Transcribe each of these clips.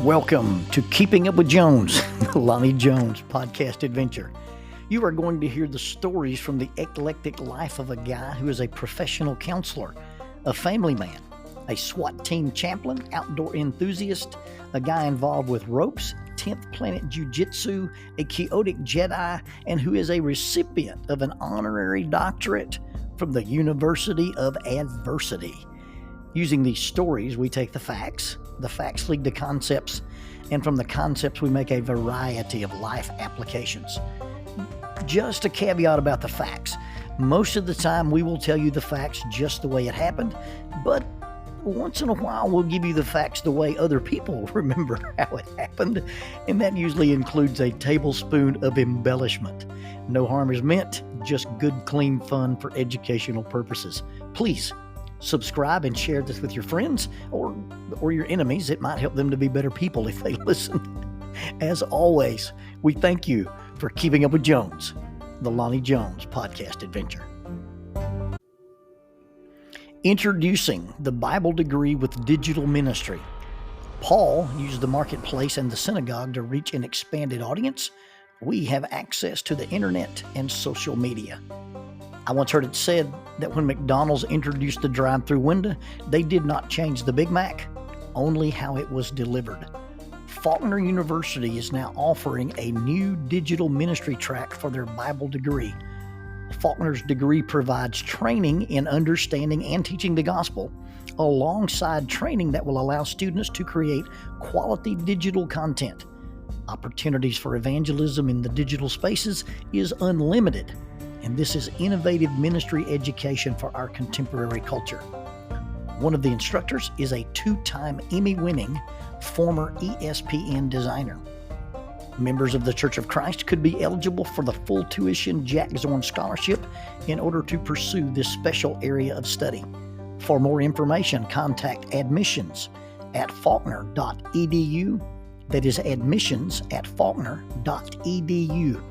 Welcome to Keeping Up with Jones, the Lonnie Jones podcast adventure. You are going to hear the stories from the eclectic life of a guy who is a professional counselor, a family man, a SWAT team chaplain, outdoor enthusiast, a guy involved with ropes, 10th Planet Jiu-Jitsu, a chaotic Jedi, and who is a recipient of an honorary doctorate from the University of Adversity. Using these stories, we take the facts lead to concepts, and from the concepts we make a variety of life applications. Just a caveat about the facts. Most of the time we will tell you the facts just the way it happened, but once in a while we'll give you the facts the way other people remember how it happened, and that usually includes a tablespoon of embellishment. No harm is meant, just good, clean fun for educational purposes. Please subscribe and share this with your friends or your enemies. It might help them to be better people if they listen. As always, we thank you for keeping up with Jones, the Lonnie Jones podcast adventure. Introducing the Bible degree with digital ministry. Paul used the marketplace and the synagogue to reach an expanded audience. We have access to the internet and social media. I once heard it said that when McDonald's introduced the drive-through window, they did not change the Big Mac, only how it was delivered. Faulkner University is now offering a new digital ministry track for their Bible degree. Faulkner's degree provides training in understanding and teaching the gospel, alongside training that will allow students to create quality digital content. Opportunities for evangelism in the digital spaces is unlimited, and this is innovative ministry education for our contemporary culture. One of the instructors is a 2-time Emmy-winning former ESPN designer. Members of the Church of Christ could be eligible for the full tuition Jack Zorn Scholarship in order to pursue this special area of study. For more information, contact admissions at faulkner.edu. That is admissions at faulkner.edu.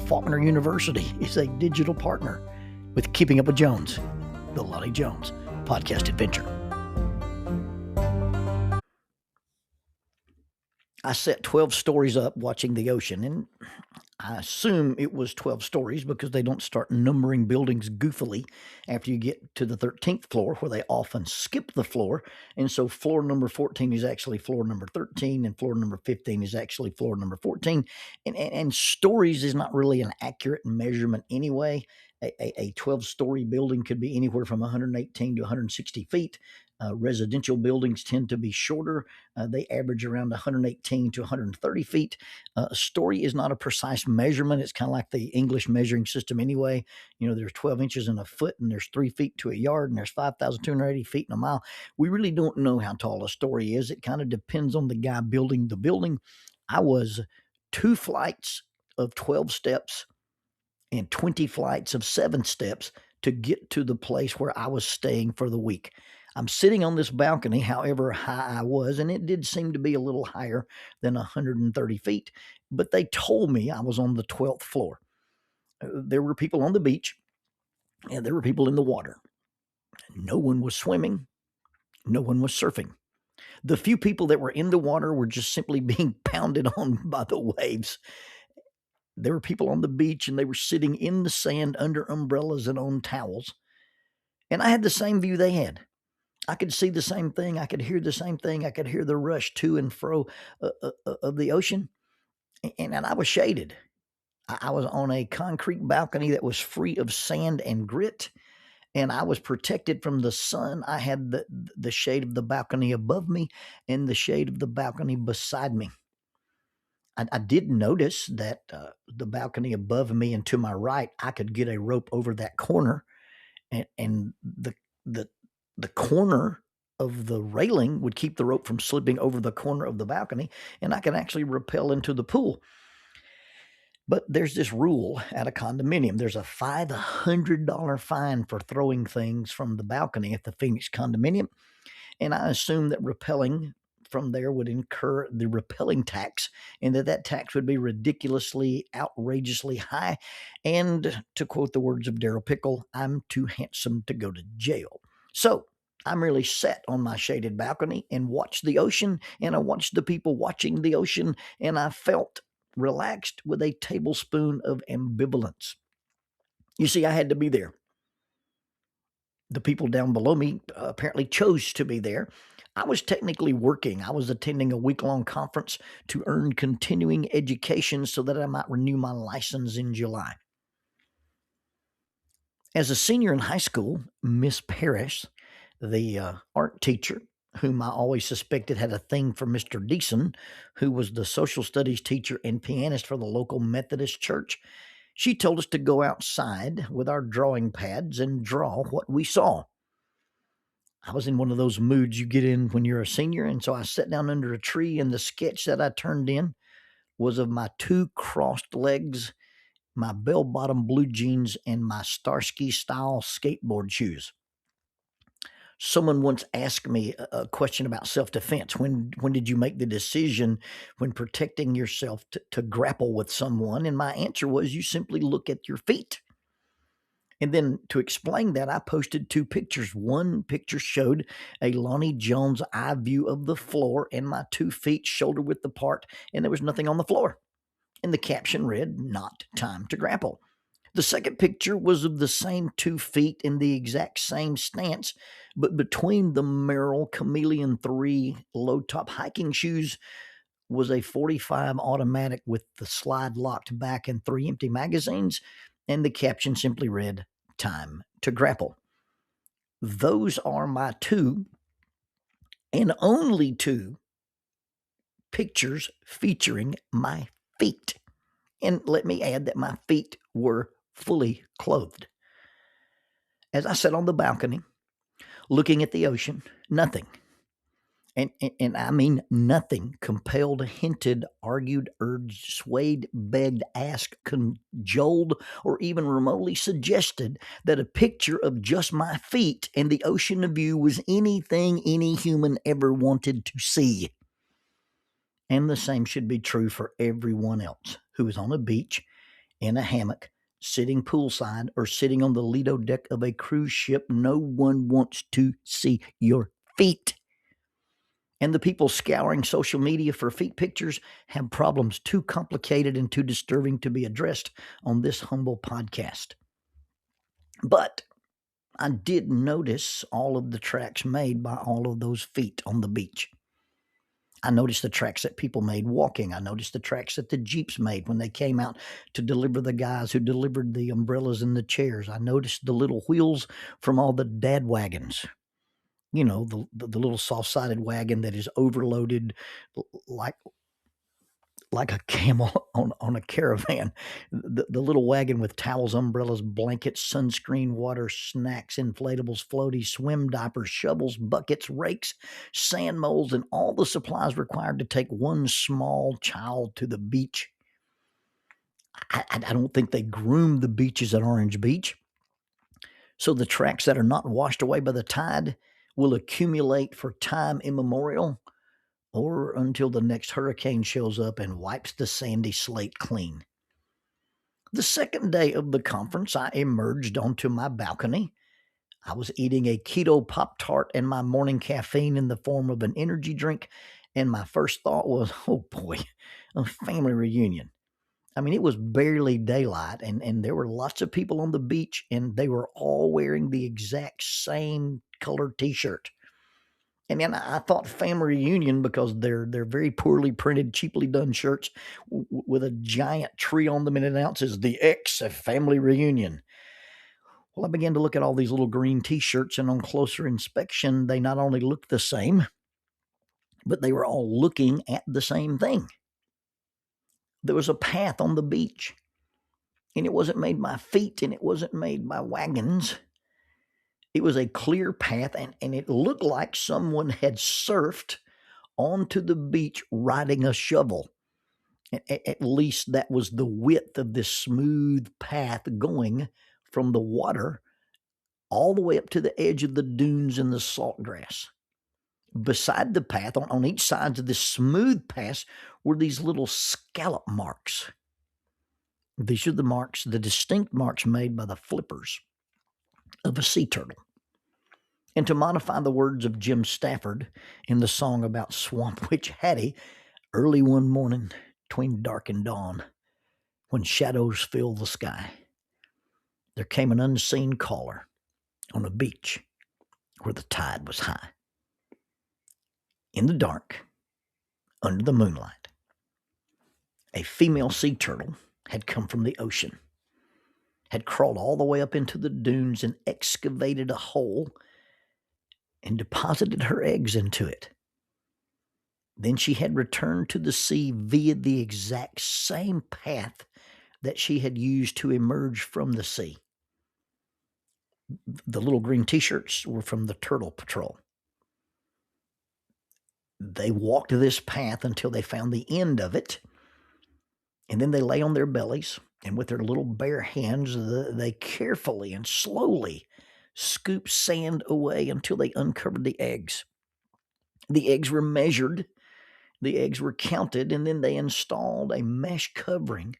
Faulkner University is a digital partner with Keeping Up with Jones, the Lonnie Jones podcast adventure. I set 12 stories up watching the ocean, and I assume it was 12 stories because they don't start numbering buildings goofily after you get to the 13th floor, where they often skip the floor. And so floor number 14 is actually floor number 13, and floor number 15 is actually floor number 14. And stories is not really an accurate measurement anyway. A 12-story building could be anywhere from 118 to 160 feet. Residential buildings tend to be shorter. They average around 118 to 130 feet. A story is not a precise measurement. It's kind of like the English measuring system anyway. You know, there's 12 inches in a foot, and there's 3 feet to a yard, and there's 5,280 feet in a mile. We really don't know how tall a story is. It kind of depends on the guy building the building. I was 2 flights of 12 steps and 20 flights of 7 steps to get to the place where I was staying for the week. I'm sitting on this balcony, however high I was, and it did seem to be a little higher than 130 feet, but they told me I was on the 12th floor. There were people on the beach, and there were people in the water. No one was swimming. No one was surfing. The few people that were in the water were just simply being pounded on by the waves. There were people on the beach, and they were sitting in the sand under umbrellas and on towels, and I had the same view they had. I could see the same thing. I could hear the same thing. I could hear the rush to and fro of the ocean. And I was shaded. I was on a concrete balcony that was free of sand and grit, and I was protected from the sun. I had the shade of the balcony above me and the shade of the balcony beside me. I did notice that the balcony above me and to my right, I could get a rope over that corner, and the corner of the railing would keep the rope from slipping over the corner of the balcony, and I could actually rappel into the pool. But there's this rule at a condominium. There's a $500 fine for throwing things from the balcony at the Phoenix condominium, and I assume that rappelling from there would incur the rappelling tax, and that tax would be ridiculously, outrageously high. And to quote the words of Daryl Pickle, I'm too handsome to go to jail. So I merely sat on my shaded balcony and watched the ocean, and I watched the people watching the ocean, and I felt relaxed with a tablespoon of ambivalence. You see, I had to be there. The people down below me apparently chose to be there. I was technically working. I was attending a week-long conference to earn continuing education so that I might renew my license in July. As a senior in high school, Miss Parrish, the art teacher, whom I always suspected had a thing for Mr. Deason, who was the social studies teacher and pianist for the local Methodist church, she told us to go outside with our drawing pads and draw what we saw. I was in one of those moods you get in when you're a senior, and so I sat down under a tree, and the sketch that I turned in was of my two crossed legs, my bell-bottom blue jeans, and my Starsky-style skateboard shoes. Someone once asked me a question about self-defense. When did you make the decision when protecting yourself to grapple with someone? And my answer was, you simply look at your feet. And then to explain that, I posted two pictures. One picture showed a Lonnie Jones eye view of the floor and my 2 feet shoulder width apart, and there was nothing on the floor. And the caption read, "Not time to grapple." The second picture was of the same 2 feet in the exact same stance, but between the Merrill Chameleon 3 low-top hiking shoes was a .45 automatic with the slide locked back and 3 empty magazines, and the caption simply read, "Time to grapple." Those are my 2 and only 2 pictures featuring my feet. And let me add that my feet were fully clothed. As I sat on the balcony, looking at the ocean, nothing, and I mean nothing, compelled, hinted, argued, urged, swayed, begged, asked, cajoled, or even remotely suggested that a picture of just my feet and the ocean view was anything any human ever wanted to see. And the same should be true for everyone else who is on a beach, in a hammock, sitting poolside, or sitting on the Lido deck of a cruise ship. No one wants to see your feet. And the people scouring social media for feet pictures have problems too complicated and too disturbing to be addressed on this humble podcast. But I did notice all of the tracks made by all of those feet on the beach. I noticed the tracks that people made walking. I noticed the tracks that the Jeeps made when they came out to deliver the guys who delivered the umbrellas and the chairs. I noticed the little wheels from all the dad wagons. You know, the little soft-sided wagon that is overloaded like a camel on a caravan. The little wagon with towels, umbrellas, blankets, sunscreen, water, snacks, inflatables, floaties, swim diapers, shovels, buckets, rakes, sand molds, and all the supplies required to take one small child to the beach. I don't think they groomed the beaches at Orange Beach. So the tracks that are not washed away by the tide will accumulate for time immemorial, or until the next hurricane shows up and wipes the sandy slate clean. The second day of the conference, I emerged onto my balcony. I was eating a keto Pop-Tart and my morning caffeine in the form of an energy drink, and my first thought was, oh boy, a family reunion. I mean, it was barely daylight, and there were lots of people on the beach, and they were all wearing the exact same colored t-shirt. And then I thought family reunion because they're very poorly printed, cheaply done shirts with a giant tree on them, and it announces the X of family reunion. Well, I began to look at all these little green t-shirts, and on closer inspection, they not only looked the same, but they were all looking at the same thing. There was a path on the beach, and it wasn't made by feet, and it wasn't made by wagons. It was a clear path, and it looked like someone had surfed onto the beach riding a shovel. At least that was the width of this smooth path going from the water all the way up to the edge of the dunes and the salt grass. Beside the path, on each side of this smooth path, were these little scallop marks. These are the marks, the distinct marks made by the flippers of a sea turtle. And to modify the words of Jim Stafford in the song about Swamp Witch Hattie, early one morning between dark and dawn, when shadows fill the sky, there came an unseen caller on a beach where the tide was high. In the dark, under the moonlight, a female sea turtle had come from the ocean, had crawled all the way up into the dunes and excavated a hole and deposited her eggs into it. Then she had returned to the sea via the exact same path that she had used to emerge from the sea. The little green t-shirts were from the Turtle Patrol. They walked this path until they found the end of it, and then they lay on their bellies, and with their little bare hands, they carefully and slowly scooped sand away until they uncovered the eggs. The eggs were measured, the eggs were counted, and then they installed a mesh covering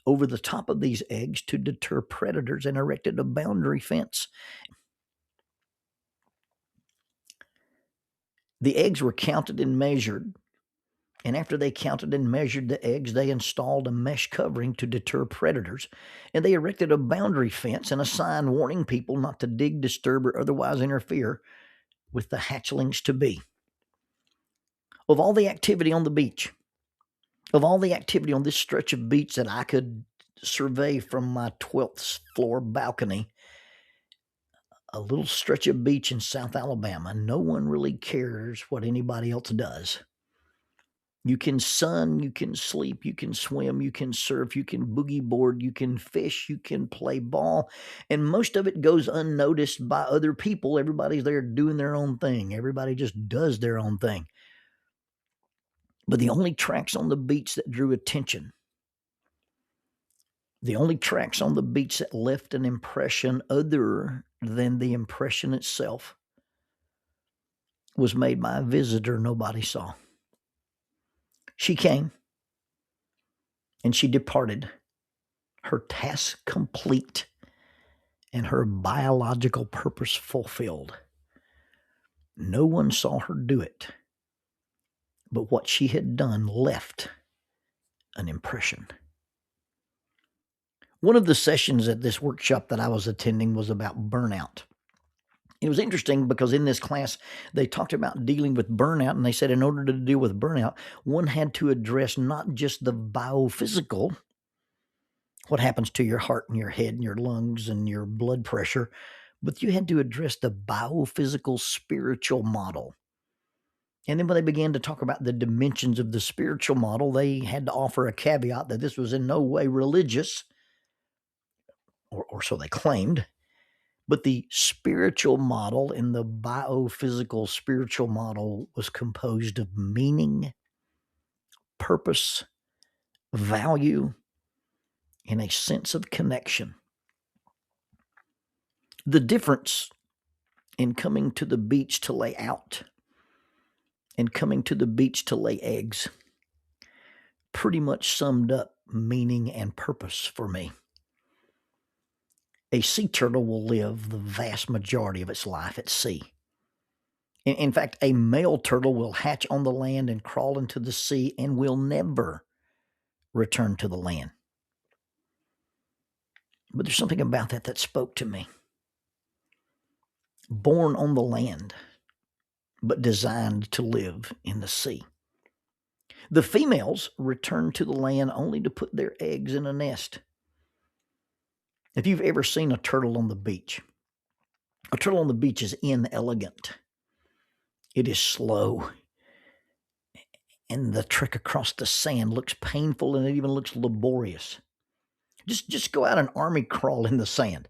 over the top of these eggs to deter predators and erected a boundary fence. The eggs were counted and measured, and after they counted and measured the eggs, they installed a mesh covering to deter predators, and they erected a boundary fence and a sign warning people not to dig, disturb, or otherwise interfere with the hatchlings to be. Of all the activity on the beach, of all the activity on this stretch of beach that I could survey from my 12th floor balcony, a little stretch of beach in South Alabama, no one really cares what anybody else does. You can sun, you can sleep, you can swim, you can surf, you can boogie board, you can fish, you can play ball, and most of it goes unnoticed by other people. Everybody's there doing their own thing. Everybody just does their own thing. But the only tracks on the beach that drew attention, the only tracks on the beach that left an impression other than the impression itself, was made by a visitor nobody saw. She came and she departed, her task complete and her biological purpose fulfilled. No one saw her do it, but what she had done left an impression. One of the sessions at this workshop that I was attending was about burnout. It was interesting because in this class, they talked about dealing with burnout, and they said in order to deal with burnout, one had to address not just the biophysical, what happens to your heart and your head and your lungs and your blood pressure, but you had to address the biophysical spiritual model. And then when they began to talk about the dimensions of the spiritual model, they had to offer a caveat that this was in no way religious, or so they claimed. But the spiritual model and the biophysical spiritual model was composed of meaning, purpose, value, and a sense of connection. The difference in coming to the beach to lay out and coming to the beach to lay eggs pretty much summed up meaning and purpose for me. A sea turtle will live the vast majority of its life at sea. In fact, a male turtle will hatch on the land and crawl into the sea and will never return to the land. But there's something about that spoke to me. Born on the land, but designed to live in the sea. The females return to the land only to put their eggs in a nest. If you've ever seen a turtle on the beach, a turtle on the beach is inelegant. It is slow. And the trek across the sand looks painful, and it even looks laborious. Just go out and army crawl in the sand.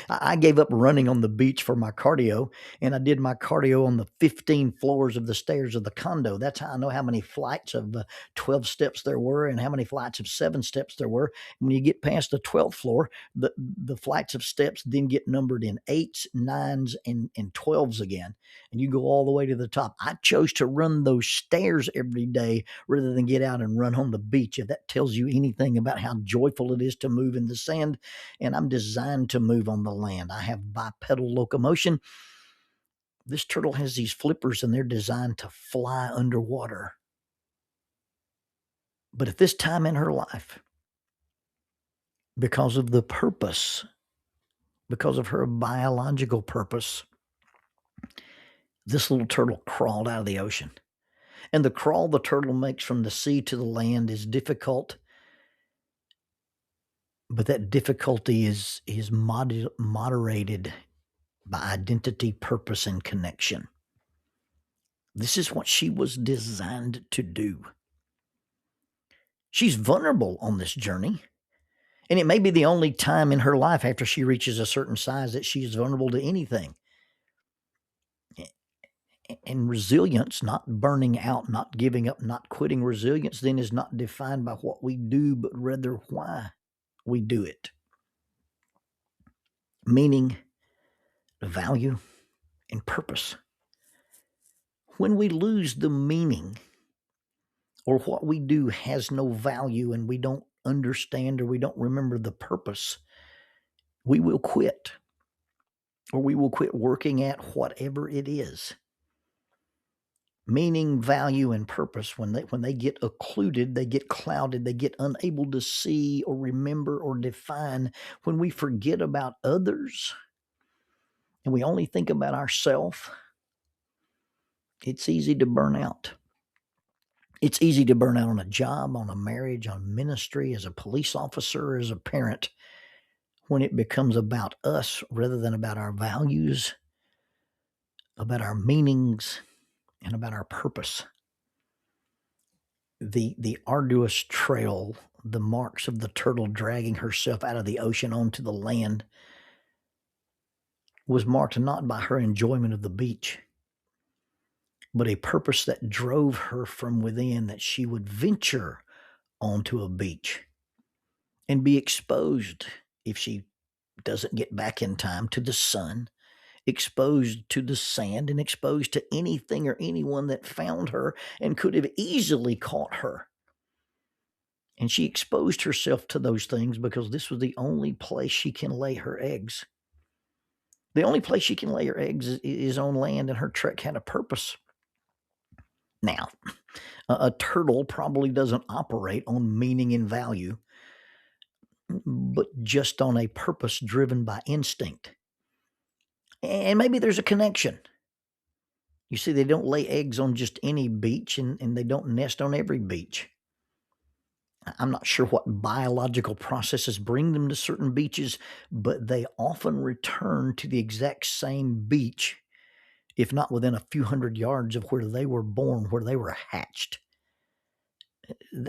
I gave up running on the beach for my cardio, and I did my cardio on the 15 floors of the stairs of the condo. That's how I know how many flights of 12 steps there were and how many flights of 7 steps there were. When you get past the 12th floor, the flights of steps then get numbered in 8s, 9s, and 12s again, and you go all the way to the top. I chose to run those stairs every day rather than get out and run on the beach. If that tells you anything about how joyful it is to move in the sand, and I'm designed designed to move on the land. I have bipedal locomotion. This turtle has these flippers, and they're designed to fly underwater. But at this time in her life, because of the purpose, because of her biological purpose, this little turtle crawled out of the ocean. And the crawl the turtle makes from the sea to the land is difficult, but that difficulty is moderated by identity, purpose, and connection. This is what she was designed to do. She's vulnerable on this journey, and it may be the only time in her life after she reaches a certain size that she is vulnerable to anything. And resilience, not burning out, not giving up, not quitting, resilience then is not defined by what we do, but rather why we do it. Meaning, value, and purpose. When we lose the meaning, or what we do has no value, and we don't understand or we don't remember the purpose, we will quit. Or we will quit working at whatever it is. Meaning, value, and purpose, when they get occluded, they get clouded, they get unable to see or remember or define, when we forget about others and we only think about ourselves, it's easy to burn out. It's easy to burn out on a job, on a marriage, on ministry, as a police officer, as a parent, when it becomes about us rather than about our values, about our meanings, and about our purpose. The arduous trail, the marks of the turtle dragging herself out of the ocean onto the land, was marked not by her enjoyment of the beach, but a purpose that drove her from within, that she would venture onto a beach and be exposed, if she doesn't get back in time, to the sun, exposed to the sand, and exposed to anything or anyone that found her and could have easily caught her. And she exposed herself to those things because this was the only place she can lay her eggs. The only place she can lay her eggs is on land, and her trek had a purpose. Now, a turtle probably doesn't operate on meaning and value, but just on a purpose driven by instinct. And maybe there's a connection. You see, they don't lay eggs on just any beach, and they don't nest on every beach. I'm not sure what biological processes bring them to certain beaches, but they often return to the exact same beach, if not within a few hundred yards of where they were born, where they were hatched.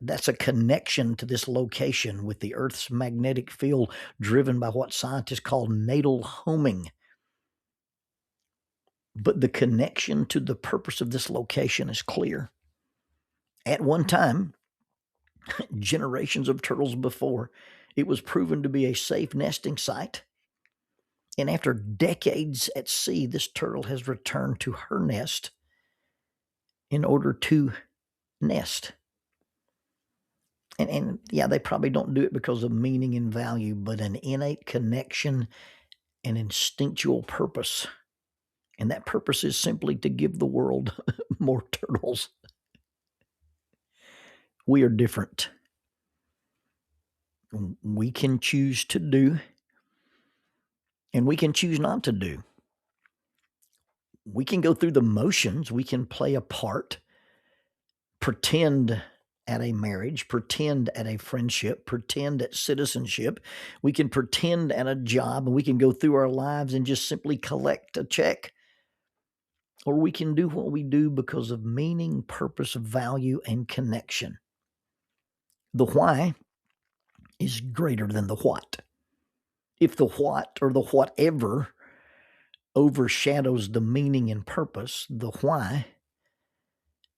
That's a connection to this location with the Earth's magnetic field, driven by what scientists call natal homing. But the connection to the purpose of this location is clear. At one time, generations of turtles before, it was proven to be a safe nesting site. And after decades at sea, this turtle has returned to her nest in order to nest. And yeah, they probably don't do it because of meaning and value, but an innate connection and instinctual purpose. And that purpose is simply to give the world more turtles. We are different. We can choose to do, and we can choose not to do. We can go through the motions. We can play a part, pretend at a marriage, pretend at a friendship, pretend at citizenship. We can pretend at a job, and we can go through our lives and just simply collect a check. Or we can do what we do because of meaning, purpose, value, and connection. The why is greater than the what. If the what or the whatever overshadows the meaning and purpose, the why,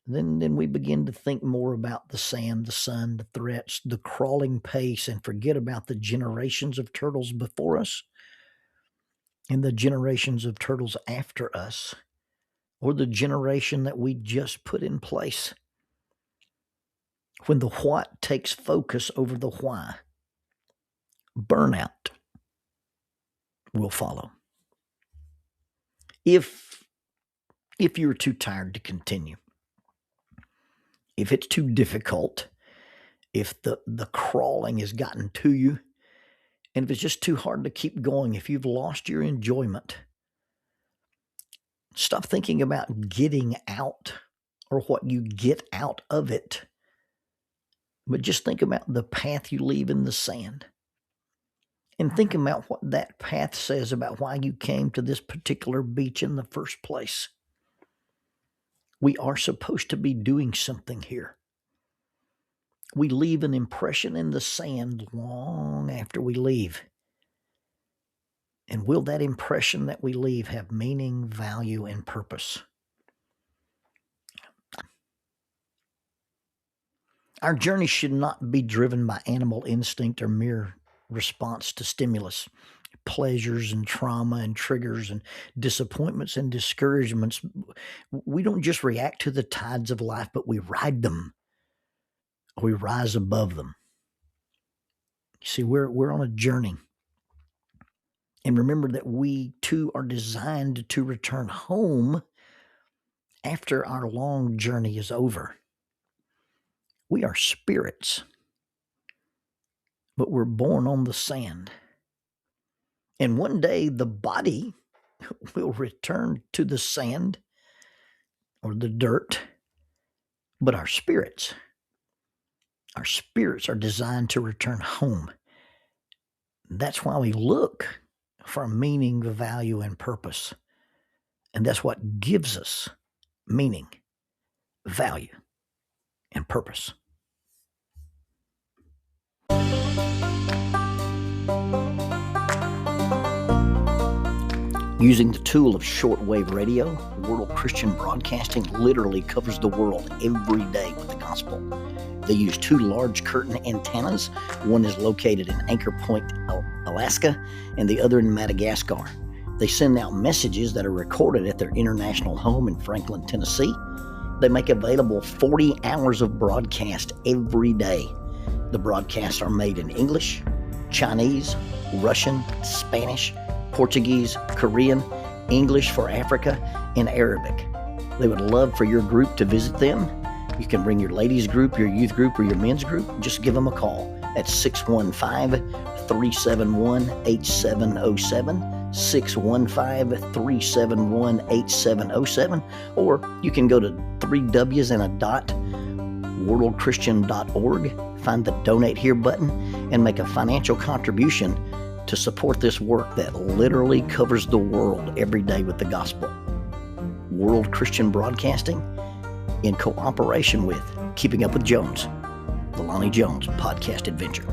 then we begin to think more about the sand, the sun, the threats, the crawling pace, and forget about the generations of turtles before us and the generations of turtles after us, or the generation that we just put in place. When the what takes focus over the why, burnout, will follow. If you're too tired to continue, if it's too difficult, if the crawling has gotten to you, and if it's just too hard to keep going, if you've lost your enjoyment, stop thinking about getting out or what you get out of it, but just think about the path you leave in the sand. And think about what that path says about why you came to this particular beach in the first place. We are supposed to be doing something here. We leave an impression in the sand long after we leave. And will that impression that we leave have meaning, value, and purpose? Our journey should not be driven by animal instinct or mere response to stimulus, pleasures and trauma and triggers and disappointments and discouragements. We don't just react to the tides of life, but we ride them. We rise above them. You see, we're on a journey. And remember that we too are designed to return home after our long journey is over. We are spirits, but we're born on the sand. And one day the body will return to the sand or the dirt, but our spirits are designed to return home. That's why we look for meaning, value, and purpose. And that's what gives us meaning, value, and purpose. Using the tool of shortwave radio, World Christian Broadcasting literally covers the world every day with the gospel. They use 2 large curtain antennas. One is located in Anchor Point, Alaska, and the other in Madagascar. They send out messages that are recorded at their international home in Franklin, Tennessee. They make available 40 hours of broadcast every day. The broadcasts are made in English, Chinese, Russian, Spanish, Portuguese, Korean, English for Africa, and Arabic. They would love for your group to visit them. You can bring your ladies group, your youth group, or your men's group. Just give them a call at 615-371-8707, 615-371-8707, or you can go to 3Ws and a dot, worldchristian.org, find the Donate Here button, and make a financial contribution to support this work that literally covers the world every day with the gospel. World Christian Broadcasting, in cooperation with Keeping Up with Jones, the Lonnie Jones podcast adventure.